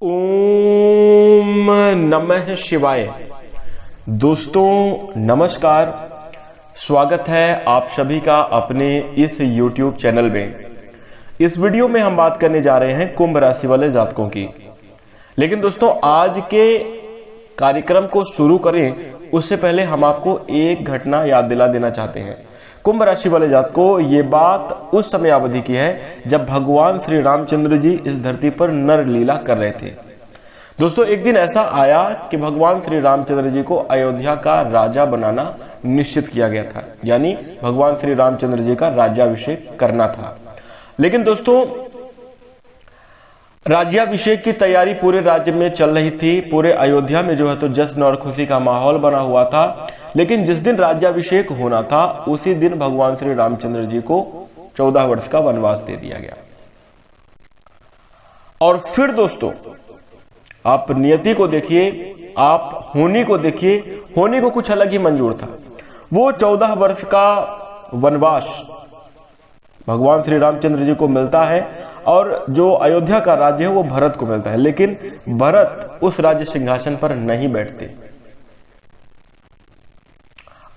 ओम नमः शिवाय। दोस्तों नमस्कार, स्वागत है आप सभी का अपने इस YouTube चैनल में। इस वीडियो में हम बात करने जा रहे हैं कुंभ राशि वाले जातकों की। लेकिन दोस्तों आज के कार्यक्रम को शुरू करें उससे पहले हम आपको एक घटना याद दिला देना चाहते हैं। कुंभ राशि वाले जातकों, ये बात उस समय अवधि की है जब भगवान श्री रामचंद्र जी इस धरती पर नर लीला कर रहे थे। दोस्तों एक दिन ऐसा आया कि भगवान श्री रामचंद्र जी को अयोध्या का राजा बनाना निश्चित किया गया था, यानी भगवान श्री रामचंद्र जी का राज्याभिषेक करना था। लेकिन दोस्तों राज्याभिषेक की तैयारी पूरे राज्य में चल रही थी, पूरे अयोध्या में जो है तो जश्न और खुशी का माहौल बना हुआ था। लेकिन जिस दिन राज्याभिषेक होना था उसी दिन भगवान श्री रामचंद्र जी को 14 वर्ष का वनवास दे दिया गया। और फिर दोस्तों आप नियति को देखिए, आप होनी को देखिए, होनी को कुछ अलग ही मंजूर था। वो 14 वर्ष का वनवास भगवान श्री रामचंद्र जी को मिलता है और जो अयोध्या का राज्य है वो भरत को मिलता है। लेकिन भरत उस राज्य सिंहासन पर नहीं बैठते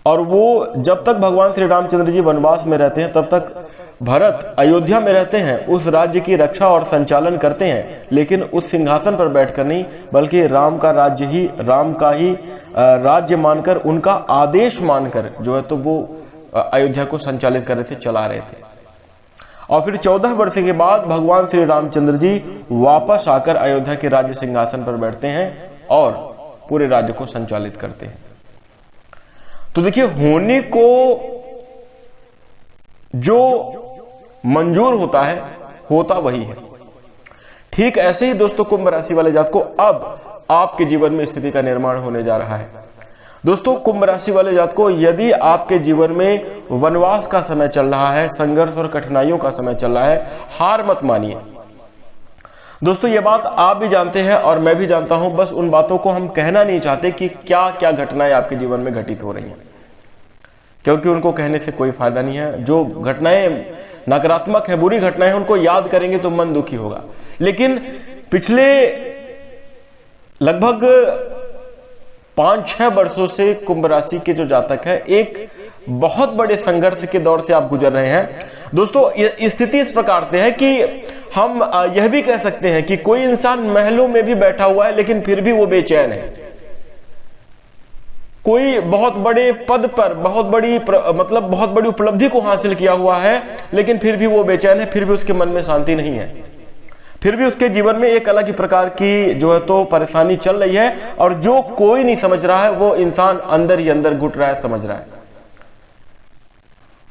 और वो जब तक भगवान श्री रामचंद्र जी वनवास में रहते हैं तब तक भरत अयोध्या में रहते हैं, उस राज्य की रक्षा और संचालन करते हैं। लेकिन उस सिंहासन पर बैठकर नहीं, बल्कि राम का राज्य ही, राम का ही राज्य मानकर, उनका आदेश मानकर जो है तो वो अयोध्या को संचालित कर रहे थे, चला रहे थे। और फिर 14 वर्ष के बाद भगवान श्री रामचंद्र जी वापस आकर अयोध्या के राज्य सिंहासन पर बैठते हैं और पूरे राज्य को संचालित करते हैं। तो देखिए होने को जो मंजूर होता है होता वही है। ठीक ऐसे ही दोस्तों कुंभ राशि वाले जातक को अब आपके जीवन में स्थिति का निर्माण होने जा रहा है। दोस्तों कुंभ राशि वाले जातक को यदि आपके जीवन में वनवास का समय चल रहा है, संघर्ष और कठिनाइयों का समय चल रहा है, हार मत मानिए। दोस्तों ये बात आप भी जानते हैं और मैं भी जानता हूं, बस उन बातों को हम कहना नहीं चाहते कि क्या क्या घटनाएं आपके जीवन में घटित हो रही हैं, क्योंकि उनको कहने से कोई फायदा नहीं है। जो घटनाएं नकारात्मक है, बुरी घटनाएं हैं, उनको याद करेंगे तो मन दुखी होगा। लेकिन पिछले लगभग 5-6 वर्षों से कुंभ राशि के जो जातक है एक बहुत बड़े संघर्ष के दौर से आप गुजर रहे हैं। दोस्तों स्थिति इस प्रकार से है कि हम यह भी कह सकते हैं कि कोई इंसान महलों में भी बैठा हुआ है लेकिन फिर भी वो बेचैन है। कोई बहुत बड़े पद पर, बहुत बड़ी उपलब्धि को हासिल किया हुआ है लेकिन फिर भी वो बेचैन है, फिर भी उसके मन में शांति नहीं है, फिर भी उसके जीवन में एक अलग ही प्रकार की जो है तो परेशानी चल रही है। और जो कोई नहीं समझ रहा है वो इंसान अंदर ही अंदर घुट रहा है, समझ रहा है।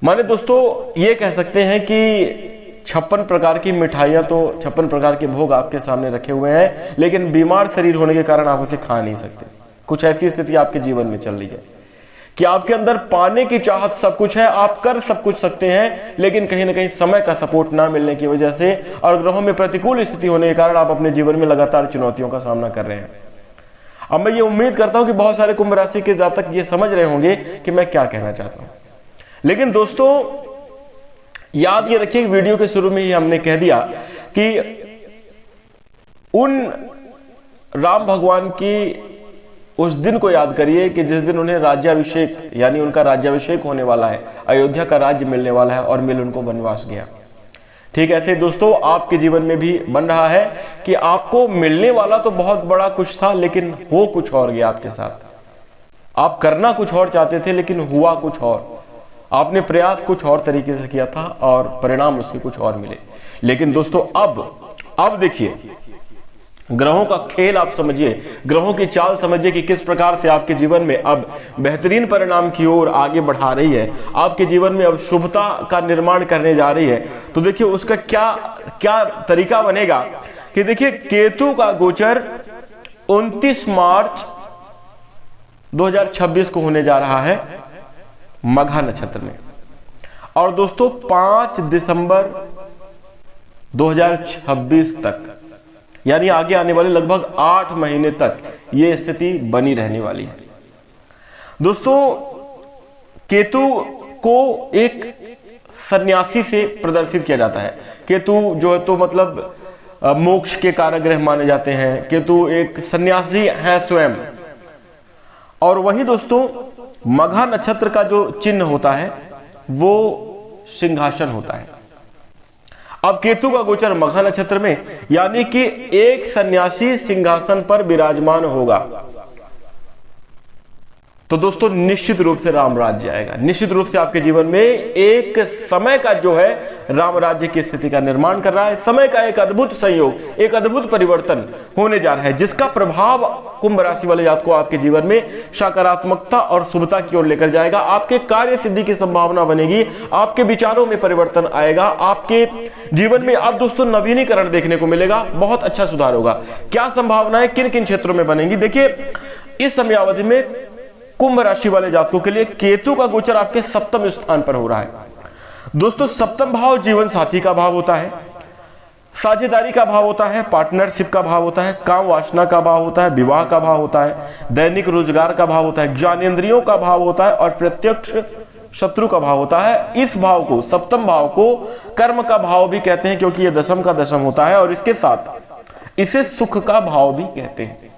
माने दोस्तों ये कह सकते हैं कि 56 प्रकार की मिठाइयां, तो 56 प्रकार के भोग आपके सामने रखे हुए हैं, लेकिन बीमार शरीर होने के कारण आप उसे खा नहीं सकते। कुछ ऐसी स्थिति आपके जीवन में चल रही है कि आपके अंदर पाने की चाहत सब कुछ है, आप कर सब कुछ सकते हैं, लेकिन कहीं ना कहीं समय का सपोर्ट ना मिलने की वजह से और ग्रहों में प्रतिकूल स्थिति होने के कारण आप अपने जीवन में लगातार चुनौतियों का सामना कर रहे हैं। अब मैं ये उम्मीद करता हूं कि बहुत सारे कुंभ राशि के जातक ये समझ रहे होंगे कि मैं क्या कहना चाहता हूं। लेकिन दोस्तों याद ये रखिए, वीडियो के शुरू में ही हमने कह दिया कि उन राम भगवान की उस दिन को याद करिए कि जिस दिन उन्हें राज्याभिषेक, यानी उनका राज्याभिषेक होने वाला है, अयोध्या का राज्य मिलने वाला है और मिल उनको वनवास गया। ठीक ऐसे दोस्तों आपके जीवन में भी बन रहा है कि आपको मिलने वाला तो बहुत बड़ा कुछ था लेकिन हो कुछ और गया आपके साथ। आप करना कुछ और चाहते थे लेकिन हुआ कुछ और, आपने प्रयास कुछ और तरीके से किया था और परिणाम उसके कुछ और मिले। लेकिन दोस्तों अब देखिए ग्रहों का खेल आप समझिए, ग्रहों की चाल समझिए कि किस प्रकार से आपके जीवन में अब बेहतरीन परिणाम की ओर आगे बढ़ा रही है, आपके जीवन में अब शुभता का निर्माण करने जा रही है। तो देखिए उसका क्या तरीका बनेगा कि देखिए केतु का गोचर 29 मार्च 2026 को होने जा रहा है मघा नक्षत्र में, और दोस्तों 5 दिसंबर 2026 तक, यानी आगे आने वाले लगभग 8 महीने तक यह स्थिति बनी रहने वाली है। दोस्तों केतु को एक सन्यासी से प्रदर्शित किया जाता है। केतु जो है तो मतलब मोक्ष के कारक ग्रह माने जाते हैं। केतु एक सन्यासी है स्वयं। और वही दोस्तों मघा नक्षत्र का जो चिन्ह होता है वो सिंहासन होता है। अब केतु का गोचर मघा नक्षत्र में, यानी कि एक सन्यासी सिंहासन पर विराजमान होगा, तो दोस्तों निश्चित रूप से राम राज्य आएगा। निश्चित रूप से आपके जीवन में एक समय का जो है राम राज्य की स्थिति का निर्माण कर रहा है। समय का एक अद्भुत संयोग, एक अद्भुत परिवर्तन होने जा रहा है, जिसका प्रभाव कुंभ राशि वाले जातकों को आपके जीवन में सकारात्मकता और शुभता की ओर लेकर जाएगा। आपके कार्य सिद्धि की संभावना बनेगी, आपके विचारों में परिवर्तन आएगा, आपके जीवन में अब दोस्तों नवीनीकरण देखने को मिलेगा, बहुत अच्छा सुधार होगा। क्या संभावनाएं किन किन क्षेत्रों में बनेंगी? देखिए, इस समयावधि में कुंभ राशि वाले जातकों के लिए केतु का गोचर आपके सप्तम स्थान पर हो रहा है। दोस्तों सप्तम भाव जीवन साथी का भाव होता है, साझेदारी का भाव होता है, पार्टनरशिप का भाव होता है, काम वासना का भाव होता है, विवाह का भाव होता है, दैनिक रोजगार का भाव होता है, ज्ञानेंद्रियों का भाव होता है और प्रत्यक्ष शत्रु का भाव होता है। इस भाव को, सप्तम भाव को कर्म का भाव भी कहते हैं, क्योंकि यह दशम का दशम होता है और इसके साथ इसे सुख का भाव भी कहते हैं।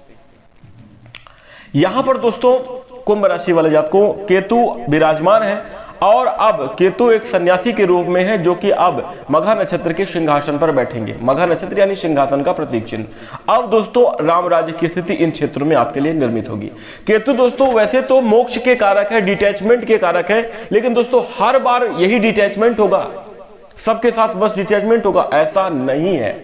यहां पर दोस्तों कुंभ राशि वाले जातकों केतु विराजमान है और अब केतु एक सन्यासी के रूप में है, जो कि अब मघा नक्षत्र के सिंहासन पर बैठेंगे। मघा नक्षत्र यानी सिंहासन का प्रतीक चिन्ह। अब दोस्तों राम राज्य की स्थिति इन क्षेत्रों में आपके लिए निर्मित होगी। केतु दोस्तों वैसे तो मोक्ष के कारक है, डिटैचमेंट के कारक है, लेकिन दोस्तों हर बार यही डिटैचमेंट होगा, सबके साथ बस डिटैचमेंट होगा, ऐसा नहीं है।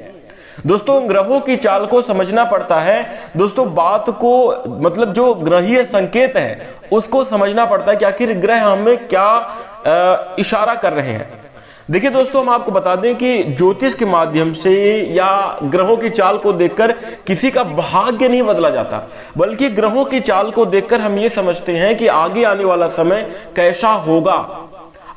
दोस्तों ग्रहों की चाल को समझना पड़ता है। दोस्तों बात को, मतलब जो ग्रहीय संकेत है उसको समझना पड़ता है कि आखिर ग्रह हमें क्या इशारा कर रहे हैं। देखिए दोस्तों, हम आपको बता दें कि ज्योतिष के माध्यम से या ग्रहों की चाल को देखकर किसी का भाग्य नहीं बदला जाता, बल्कि ग्रहों की चाल को देखकर हम ये समझते हैं कि आगे आने वाला समय कैसा होगा,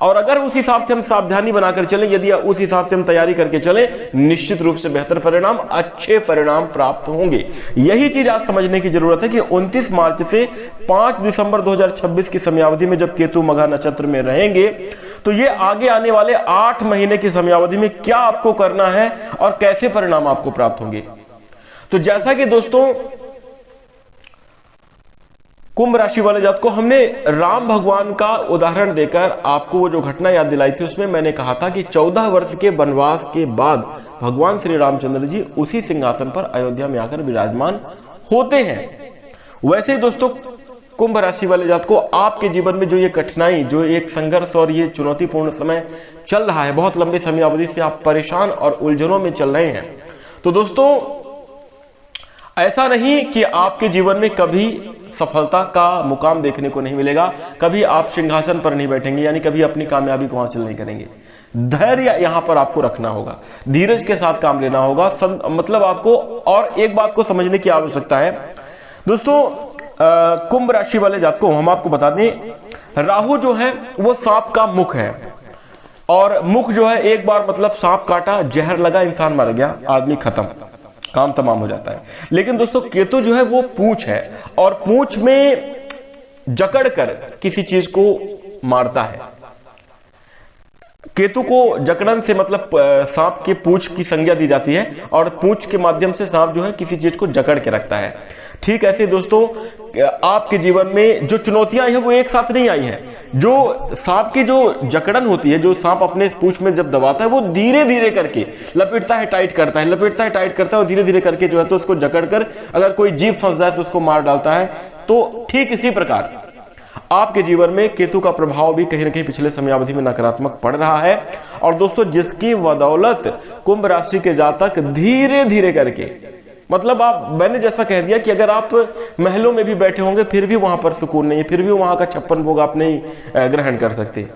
और अगर उस हिसाब से हम सावधानी बनाकर चलें, यदि उस हिसाब से हम तैयारी करके चलें, निश्चित रूप से बेहतर परिणाम, अच्छे परिणाम प्राप्त होंगे। यही चीज आज समझने की जरूरत है कि 29 मार्च से 5 दिसंबर 2026 की समयावधि में जब केतु मघा नक्षत्र में रहेंगे, तो ये आगे आने वाले 8 महीने की समयावधि में क्या आपको करना है और कैसे परिणाम आपको प्राप्त होंगे। तो जैसा कि दोस्तों कुंभ राशि वाले जात को हमने राम भगवान का उदाहरण देकर आपको वो जो घटना याद दिलाई थी, उसमें मैंने कहा था कि 14 वर्ष के वनवास के बाद भगवान श्री रामचंद्र जी उसी सिंहासन पर अयोध्या में आकर विराजमान होते हैं। वैसे ही दोस्तों कुंभ राशि वाले जात को आपके जीवन में जो ये कठिनाई, जो एक संघर्ष और ये चुनौतीपूर्ण समय चल रहा है, बहुत लंबे समय अवधि से आप परेशान और उलझनों में चल रहे हैं, तो दोस्तों ऐसा नहीं कि आपके जीवन में कभी सफलता का मुकाम देखने को नहीं मिलेगा, कभी आप सिंहासन पर नहीं बैठेंगे, यानी कभी अपनी कामयाबी को हासिल नहीं करेंगे। धैर्य यहां पर आपको रखना होगा, धीरज के साथ काम लेना होगा। मतलब आपको और एक बात को समझने की आवश्यकता है दोस्तों, कुंभ राशि वाले जात को हम आपको बता दें, राहु जो है वो सांप का मुख है, और मुख जो है एक बार मतलब सांप काटा, जहर लगा, इंसान मर गया, आदमी खत्म, काम तमाम हो जाता है। लेकिन दोस्तों केतु जो है वो पूंछ है, और पूंछ में जकड़कर किसी चीज को मारता है। केतु को जकड़न से मतलब सांप के पूंछ की संज्ञा दी जाती है, और पूंछ के माध्यम से सांप जो है किसी चीज को जकड़ के रखता है। ठीक ऐसे दोस्तों आपके जीवन में जो चुनौतियां हैं वो एक साथ नहीं आई हैं। जो सांप की जो जकड़न होती है, जो सांप अपने पूंछ में जब दबाता है, वो धीरे धीरे करके लपेटता है, टाइट करता है, लपेटता है, टाइट करता है, और धीरे धीरे करके जो है तो उसको जकड़कर अगर कोई जीव फंस जाए तो उसको मार डालता है। तो ठीक इसी प्रकार आपके जीवन में केतु का प्रभाव भी कहीं ना कहीं पिछले समयावधि में नकारात्मक पड़ रहा है। और दोस्तों जिसकी बदौलत कुंभ राशि के जातक धीरे धीरे करके, मतलब मैंने जैसा कह दिया कि अगर आप महलों में भी बैठे होंगे फिर भी वहां पर सुकून नहीं है, फिर भी वहां का 56 भोग आप नहीं ग्रहण कर सकते,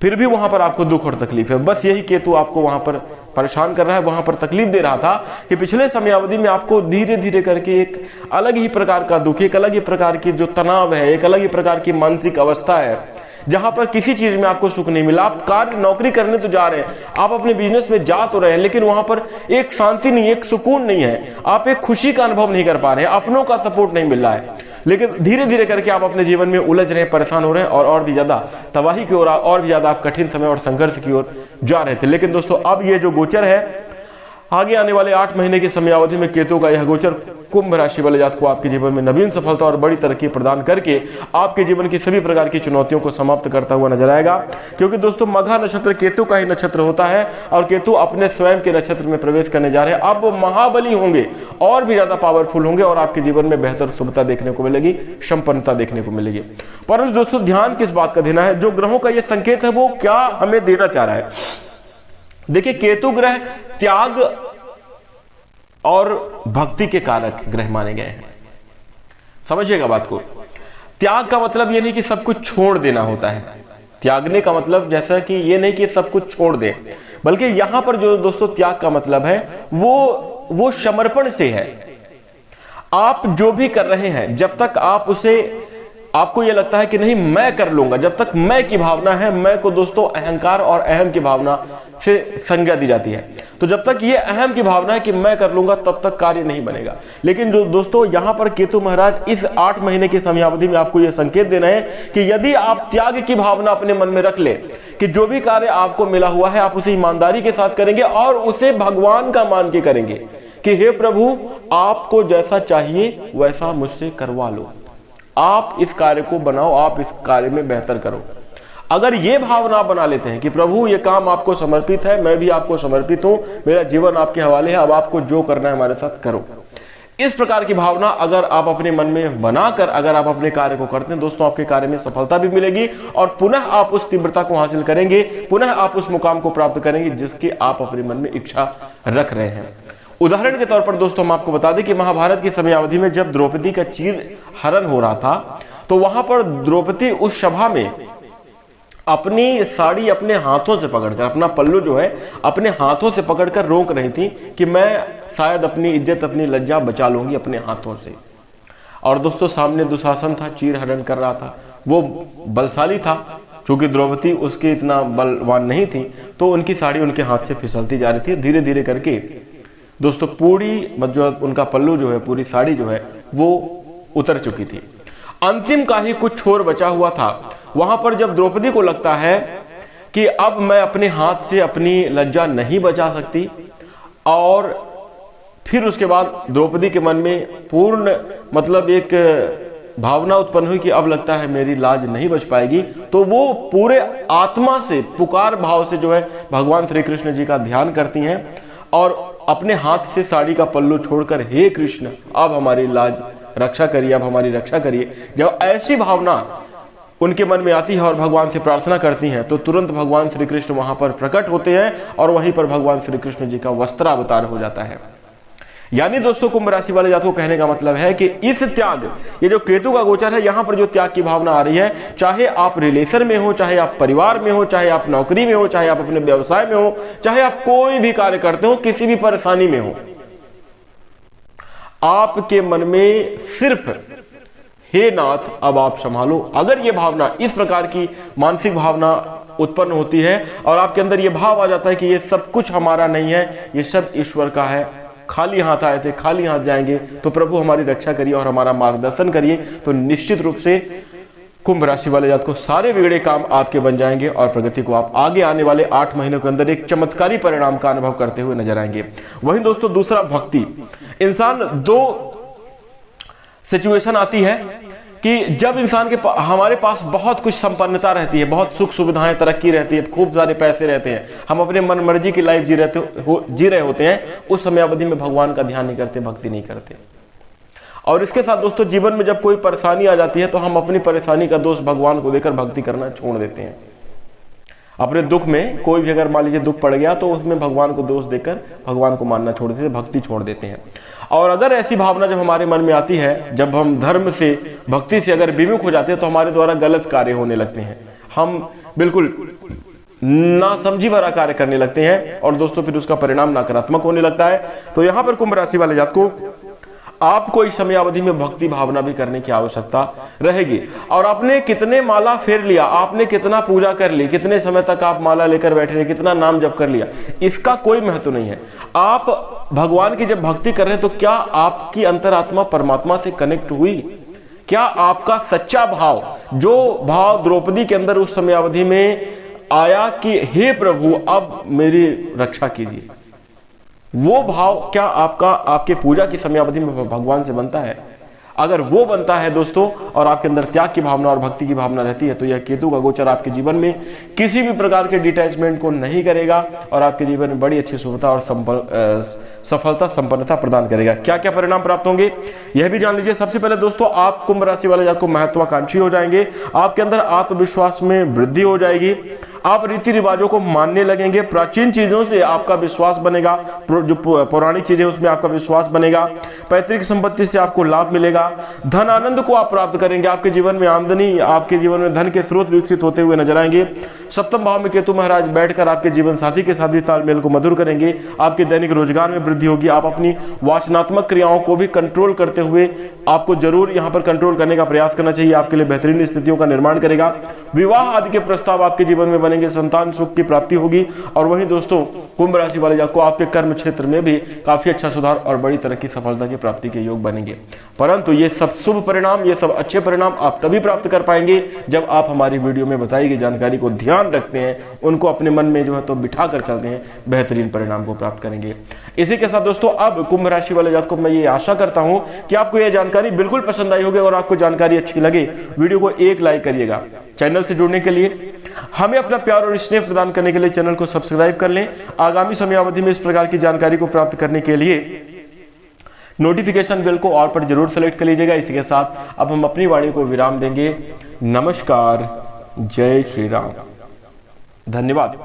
फिर भी वहां पर आपको दुख और तकलीफ है। बस यही केतु आपको वहां पर परेशान कर रहा है, वहां पर तकलीफ दे रहा था कि पिछले समयावधि में आपको धीरे धीरे करके एक अलग ही प्रकार का दुख, एक अलग ही प्रकार की जो तनाव है, एक अलग ही प्रकार की मानसिक अवस्था है, जहां पर किसी चीज में आपको सुख नहीं मिला। आप कार्य नौकरी करने तो जा रहे हैं, आप अपने बिजनेस में जा तो रहे हैं, लेकिन वहां पर एक शांति नहीं, एक सुकून नहीं है, आप एक खुशी का अनुभव नहीं कर पा रहे हैं, अपनों का सपोर्ट नहीं मिल रहा है। लेकिन धीरे धीरे करके आप अपने जीवन में उलझ रहे हैं, परेशान हो रहे हैं, और भी ज्यादा तबाही की ओर, और भी ज्यादा आप कठिन समय और संघर्ष की ओर जा रहे थे। लेकिन दोस्तों अब ये जो गोचर है आगे आने वाले 8 महीने की समयावधि में केतु का यह गोचर कुंभ राशि वाले जातक को आपके जीवन में नवीन सफलता और बड़ी तरक्की प्रदान करके आपके जीवन की सभी प्रकार की चुनौतियों को समाप्त करता हुआ नजर आएगा। क्योंकि दोस्तों मघा नक्षत्र केतु का ही नक्षत्र होता है और केतु अपने स्वयं के नक्षत्र में प्रवेश करने जा रहे हैं। अब महाबली होंगे और भी ज्यादा पावरफुल होंगे और आपके जीवन में बेहतर शुभता देखने को मिलेगी, संपन्नता देखने को मिलेगी। परंतु दोस्तों ध्यान किस बात का देना है, जो ग्रहों का यह संकेत है वो क्या हमें देना चाह रहा है। देखिए केतु ग्रह त्याग और भक्ति के कारक ग्रह माने गए हैं। समझिएगा बात को। त्याग का मतलब यह नहीं कि सब कुछ छोड़ देना होता है। त्यागने का मतलब जैसा कि यह नहीं कि सब कुछ छोड़ दे, बल्कि यहां पर जो दोस्तों त्याग का मतलब है वो समर्पण से है। आप जो भी कर रहे हैं जब तक आप उसे आपको यह लगता है कि नहीं मैं कर लूंगा, जब तक मैं की भावना है, मैं को दोस्तों अहंकार और अहम की भावना से संज्ञा दी जाती है। तो जब तक ये अहम की भावना है कि मैं कर लूंगा तब तक कार्य नहीं बनेगा। लेकिन जो दोस्तों यहां पर केतु महाराज इस 8 महीने की समयावधि में आपको यह संकेत देना है कि यदि आप त्याग की भावना अपने मन में रख ले कि जो भी कार्य आपको मिला हुआ है आप उसे ईमानदारी के साथ करेंगे और उसे भगवान का मान के करेंगे कि हे प्रभु आपको जैसा चाहिए वैसा मुझसे करवा लो, आप इस कार्य को बनाओ, आप इस कार्य में बेहतर करो। अगर ये भावना बना लेते हैं कि प्रभु ये काम आपको समर्पित है, मैं भी आपको समर्पित हूं, मेरा जीवन आपके हवाले है, अब आपको जो करना है हमारे साथ करो, इस प्रकार की भावना अगर आप अपने मन में बनाकर अगर आप अपने कार्य को करते हैं दोस्तों आपके कार्य में सफलता भी मिलेगी और पुनः आप उस तीव्रता को हासिल करेंगे, पुनः आप उस मुकाम को प्राप्त करेंगे जिसकी आप अपने मन में इच्छा रख रहे हैं। उदाहरण के तौर पर दोस्तों हम आपको बता दें कि महाभारत की समयावधि में जब द्रौपदी का चीर हरण हो रहा था तो वहां पर द्रौपदी उस सभा में अपनी साड़ी अपने हाथों से पकड़कर, अपना पल्लू जो है अपने हाथों से पकड़कर रोक रही थी कि मैं शायद अपनी इज्जत अपनी लज्जा बचा लूंगी अपने हाथों से। और दोस्तों सामने दुशासन था, चीर हरण कर रहा था, वो बलशाली था, क्योंकि द्रौपदी उसके इतना बलवान नहीं थी तो उनकी साड़ी उनके हाथ से फिसलती जा रही थी। धीरे धीरे करके दोस्तों पूरी मतलब उनका पल्लू जो है, पूरी साड़ी जो है वो उतर चुकी थी। अंतिम का ही कुछ छोर बचा हुआ था। वहां पर जब द्रौपदी को लगता है कि अब मैं अपने हाथ से अपनी लज्जा नहीं बचा सकती और फिर उसके बाद द्रौपदी के मन में पूर्ण मतलब एक भावना उत्पन्न हुई कि अब लगता है मेरी लाज नहीं बच पाएगी, तो वो पूरे आत्मा से पुकार भाव से जो है भगवान श्री कृष्ण जी का ध्यान करती हैं और अपने हाथ से साड़ी का पल्लू छोड़कर हे कृष्ण अब हमारी लाज रक्षा करिए, अब हमारी रक्षा करिए। जब ऐसी भावना उनके मन में आती है और भगवान से प्रार्थना करती हैं तो तुरंत भगवान श्री कृष्ण वहां पर प्रकट होते हैं और वहीं पर भगवान श्री कृष्ण जी का वस्त्रावतार हो जाता है। यानी दोस्तों कुंभ राशि वाले जातकों को कहने का मतलब है कि इस त्याग, ये जो केतु का गोचर है यहां पर जो त्याग की भावना आ रही है, चाहे आप रिलेशन में हो, चाहे आप परिवार में हो, चाहे आप नौकरी में हो, चाहे आप अपने व्यवसाय में हो, चाहे आप कोई भी कार्य करते हो, किसी भी परेशानी में हो, आपके मन में सिर्फ हे नाथ अब आप संभालो। अगर ये भावना इस प्रकार की मानसिक भावना उत्पन्न होती है और आपके अंदर ये भाव आ जाता है कि ये सब कुछ हमारा नहीं है, ये सब ईश्वर का है, खाली हाथ आए थे खाली हाथ जाएंगे, तो प्रभु हमारी रक्षा करिए और हमारा मार्गदर्शन करिए, तो निश्चित रूप से कुंभ राशि वाले जातकों को सारे बिगड़े काम आपके बन जाएंगे और प्रगति को आप आगे आने वाले 8 महीनों के अंदर एक चमत्कारी परिणाम का अनुभव करते हुए नजर आएंगे। वहीं दोस्तों दूसरा भक्ति। इंसान दो सिचुएशन आती है कि जब इंसान के हमारे पास बहुत कुछ संपन्नता रहती है, बहुत सुख सुविधाएं तरक्की रहती है, खूब सारे पैसे रहते हैं, हम अपने मन मर्जी की लाइफ जी रहे होते हैं, उस समय अवधि में भगवान का ध्यान नहीं करते, भक्ति नहीं करते। और इसके साथ दोस्तों जीवन में जब कोई परेशानी आ जाती है तो हम अपनी परेशानी का दोष भगवान को देकर भक्ति करना छोड़ देते हैं। अपने दुख में कोई भी अगर मान लीजिए दुख पड़ गया तो उसमें भगवान को दोष देकर भगवान को मानना छोड़ देते हैं, भक्ति छोड़ देते हैं। और अगर ऐसी भावना जब हमारे मन में आती है, जब हम धर्म से भक्ति से अगर विमुख हो जाते हैं तो हमारे द्वारा गलत कार्य होने लगते हैं, हम बिल्कुल नासमझी भरा कार्य करने लगते हैं और दोस्तों फिर उसका परिणाम नकारात्मक होने लगता है। तो यहां पर कुंभ राशि वाले जातकों को आपको इस समयावधि में भक्ति भावना भी करने की आवश्यकता रहेगी। और आपने कितने माला फेर लिया, आपने कितना पूजा कर ली, कितने समय तक आप माला लेकर बैठे रहे, कितना नाम जप कर लिया, इसका कोई महत्व नहीं है। आप भगवान की जब भक्ति कर रहे हैं तो क्या आपकी अंतरात्मा परमात्मा से कनेक्ट हुई? क्या आपका सच्चा भाव, जो भाव द्रौपदी के अंदर उस समयावधि में आया कि हे प्रभु अब मेरी रक्षा कीजिए, वो भाव क्या आपका आपके पूजा की समयावधि में भगवान से बनता है? अगर वो बनता है दोस्तों, और आपके अंदर त्याग की भावना और भक्ति की भावना रहती है, तो यह केतु का गोचर आपके जीवन में किसी भी प्रकार के डिटैचमेंट को नहीं करेगा और आपके जीवन में बड़ी अच्छी शुभता और सफलता संपन्नता प्रदान करेगा। क्या क्या परिणाम प्राप्त होंगे यह भी जान लीजिए। सबसे पहले दोस्तों, आप कुंभ राशि वाले जातक को महत्वाकांक्षी हो जाएंगे, आपके अंदर आत्मविश्वास में वृद्धि हो जाएगी, आप रीति रिवाजों को मानने लगेंगे, प्राचीन चीजों से आपका विश्वास बनेगा, जो पौराणिक चीजें उसमें आपका विश्वास बनेगा, पैतृक संपत्ति से आपको लाभ मिलेगा, धन आनंद को आप प्राप्त करेंगे, आपके जीवन में आमदनी, आपके जीवन में धन के स्रोत विकसित होते हुए नजर आएंगे। सप्तम भाव में केतु महाराज बैठकर आपके जीवन साथी के साथ भी तालमेल को मधुर करेंगे, आपके दैनिक रोजगार में वृद्धि होगी, आप अपनी वाचनात्मक क्रियाओं को भी कंट्रोल करते हुए आपको जरूर यहां पर कंट्रोल करने का प्रयास करना चाहिए, आपके लिए बेहतरीन स्थितियों का निर्माण करेगा, विवाह आदि के प्रस्ताव आपके जीवन में बनेंगे, संतान सुख की प्राप्ति होगी। और वहीं दोस्तों, कुंभ राशि वाले जातक को आपके कर्म क्षेत्र में भी काफी अच्छा सुधार और बड़ी तरह की सफलता की प्राप्ति के योग बनेंगे। परंतु ये सब शुभ परिणाम, ये सब अच्छे परिणाम आप तभी प्राप्त कर पाएंगे जब आप हमारी वीडियो में बताई गई जानकारी को ध्यान रखते हैं, उनको अपने मन में जो है तो बिठा कर चलते हैं, बेहतरीन परिणाम को प्राप्त करेंगे। इसी के साथ दोस्तों, अब कुंभ राशि वाले जातक को मैं ये आशा करता हूं कि आपको यह जानकारी बिल्कुल पसंद आई होगी, और आपको जानकारी अच्छी लगे वीडियो को एक लाइक करिएगा। चैनल से जुड़ने के लिए, हमें अपना प्यार और स्नेह प्रदान करने के लिए चैनल को सब्सक्राइब कर लें। आगामी समयावधि में इस प्रकार की जानकारी को प्राप्त करने के लिए नोटिफिकेशन बेल को ऑल पर जरूर सेलेक्ट कर लीजिएगा। इसी के साथ अब हम अपनी वाणी को विराम देंगे। नमस्कार, जय श्री राम, धन्यवाद।